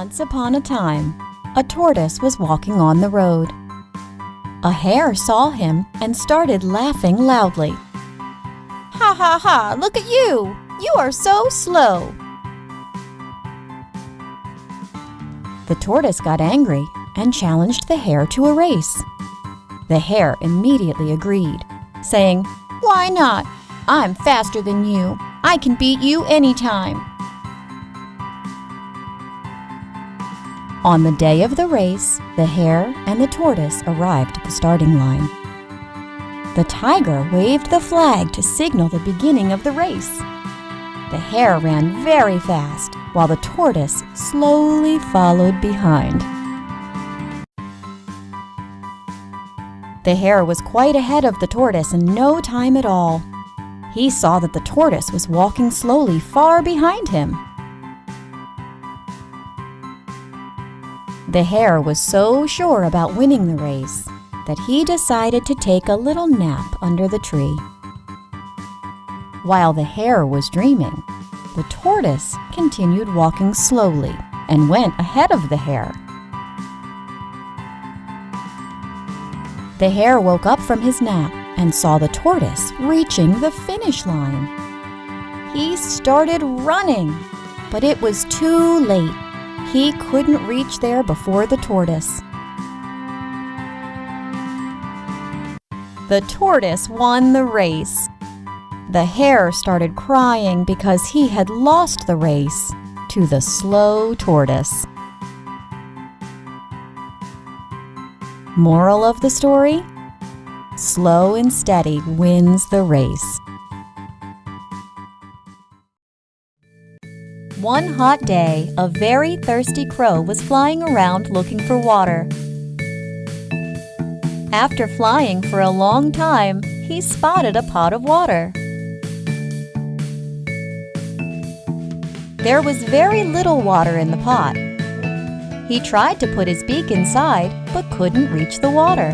Once upon a time, a tortoise was walking on the road. A hare saw him and started laughing loudly. "Ha ha ha, look at you! You are so slow!" The tortoise got angry and challenged the hare to a race. The hare immediately agreed, saying, "Why not? I'm faster than you. I can beat you anytime." On the day of the race, the hare and the tortoise arrived at the starting line. The tiger waved the flag to signal the beginning of the race. The hare ran very fast, while the tortoise slowly followed behind. The hare was quite ahead of the tortoise in no time at all. He saw that the tortoise was walking slowly far behind him. The hare was so sure about winning the race that he decided to take a little nap under the tree. While the hare was dreaming, the tortoise continued walking slowly and went ahead of the hare. The hare woke up from his nap and saw the tortoise reaching the finish line. He started running, but it was too late. He couldn't reach there before the tortoise. The tortoise won the race. The hare started crying because he had lost the race to the slow tortoise. Moral of the story? Slow and steady wins the race. One hot day, a very thirsty crow was flying around looking for water. After flying for a long time, he spotted a pot of water. There was very little water in the pot. He tried to put his beak inside, but couldn't reach the water.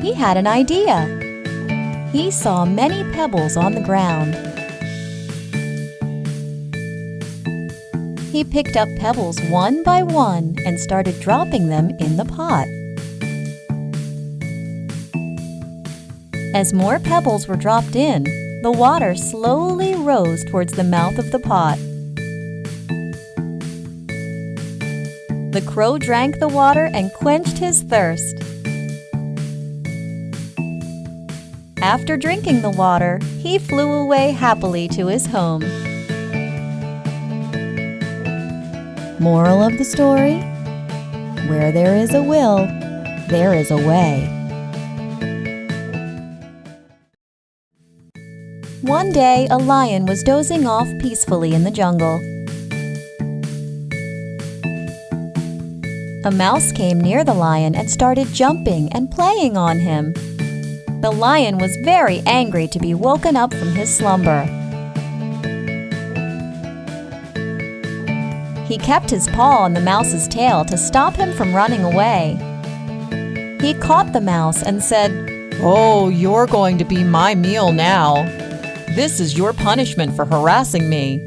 He had an idea. He saw many pebbles on the ground. He picked up pebbles one by one and started dropping them in the pot. As more pebbles were dropped in, the water slowly rose towards the mouth of the pot. The crow drank the water and quenched his thirst. After drinking the water, he flew away happily to his home. Moral of the story? Where there is a will, there is a way. One day, a lion was dozing off peacefully in the jungle. A mouse came near the lion and started jumping and playing on him. The lion was very angry to be woken up from his slumber. He kept his paw on the mouse's tail to stop him from running away. He caught the mouse and said, "Oh, you're going to be my meal now. This is your punishment for harassing me."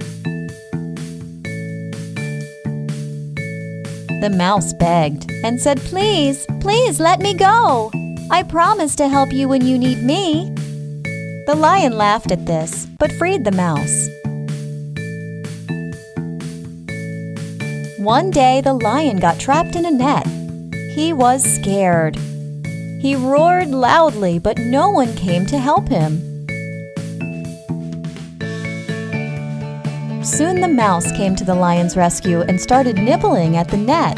The mouse begged and said, "Please, please let me go. I promise to help you when you need me." The lion laughed at this, but freed the mouse. One day, the lion got trapped in a net. He was scared. He roared loudly, but no one came to help him. Soon the mouse came to the lion's rescue and started nibbling at the net.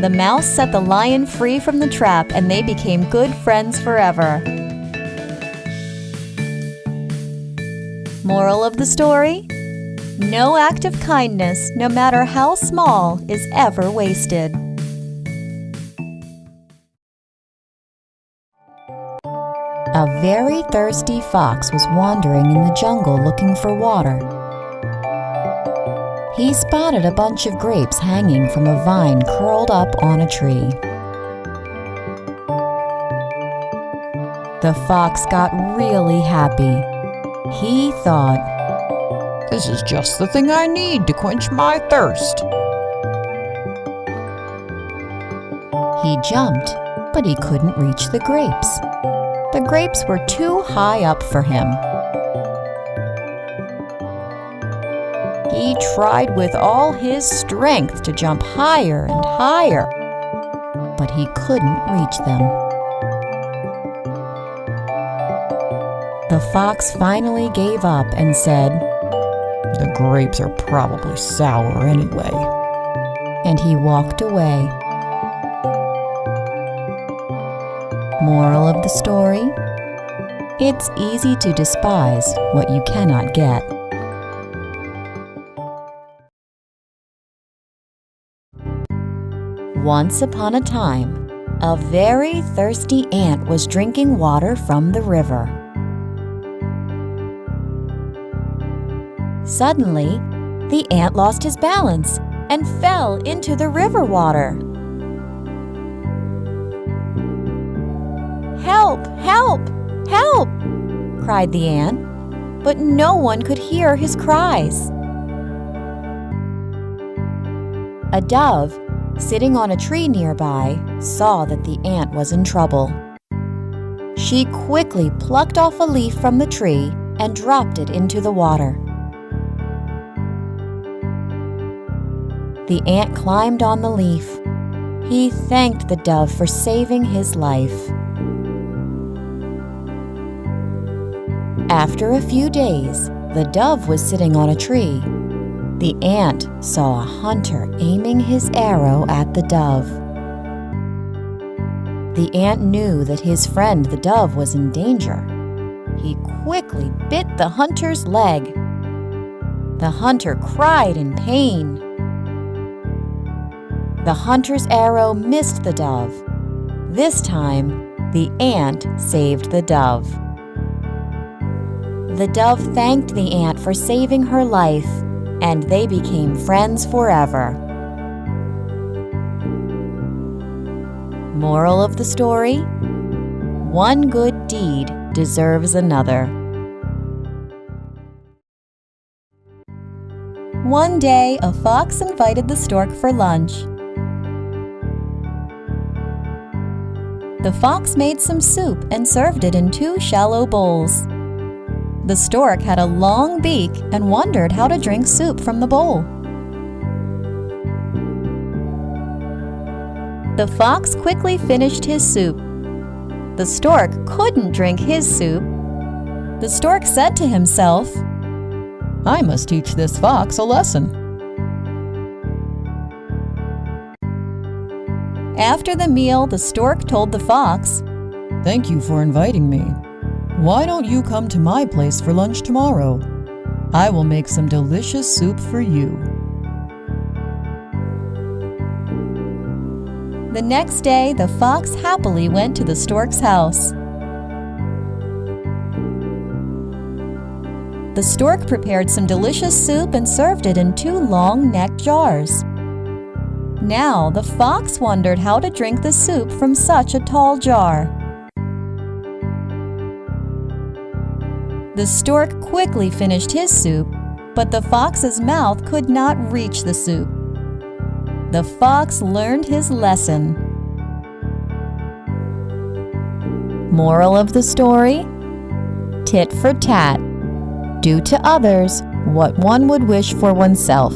The mouse set the lion free from the trap, and they became good friends forever. Moral of the story? No act of kindness, no matter how small, is ever wasted. A very thirsty fox was wandering in the jungle looking for water. He spotted a bunch of grapes hanging from a vine curled up on a tree. The fox got really happy. He thought, "This is just the thing I need to quench my thirst." He jumped, but he couldn't reach the grapes. The grapes were too high up for him. He tried with all his strength to jump higher and higher, but he couldn't reach them. The fox finally gave up and said, "The grapes are probably sour anyway." and he walked away. Moral of the story: it's easy to despise what you cannot get. Once upon a time, a very thirsty ant was drinking water from the river. Suddenly, the ant lost his balance and fell into the river water. "Help! Help! Help!" cried the ant, but no one could hear his cries. A dove, sitting on a tree nearby, saw that the ant was in trouble. She quickly plucked off a leaf from the tree and dropped it into the water. The ant climbed on the leaf. He thanked the dove for saving his life. After a few days, the dove was sitting on a tree. The ant saw a hunter aiming his arrow at the dove. The ant knew that his friend the dove was in danger. He quickly bit the hunter's leg. The hunter cried in pain. The hunter's arrow missed the dove. This time, the ant saved the dove. The dove thanked the ant for saving her life, and they became friends forever. Moral of the story: one good deed deserves another. One day, a fox invited the stork for lunch. The fox made some soup and served it in 2 shallow bowls. The stork had a long beak and wondered how to drink soup from the bowl. The fox quickly finished his soup. The stork couldn't drink his soup. The stork said to himself, "I must teach this fox a lesson." After the meal, the stork told the fox, "Thank you for inviting me. Why don't you come to my place for lunch tomorrow? I will make some delicious soup for you." The next day, the fox happily went to the stork's house. The stork prepared some delicious soup and served it in 2 long-necked jars. Now, the fox wondered how to drink the soup from such a tall jar. The stork quickly finished his soup, but the fox's mouth could not reach the soup. The fox learned his lesson. Moral of the story: tit for tat. Do to others what one would wish for oneself.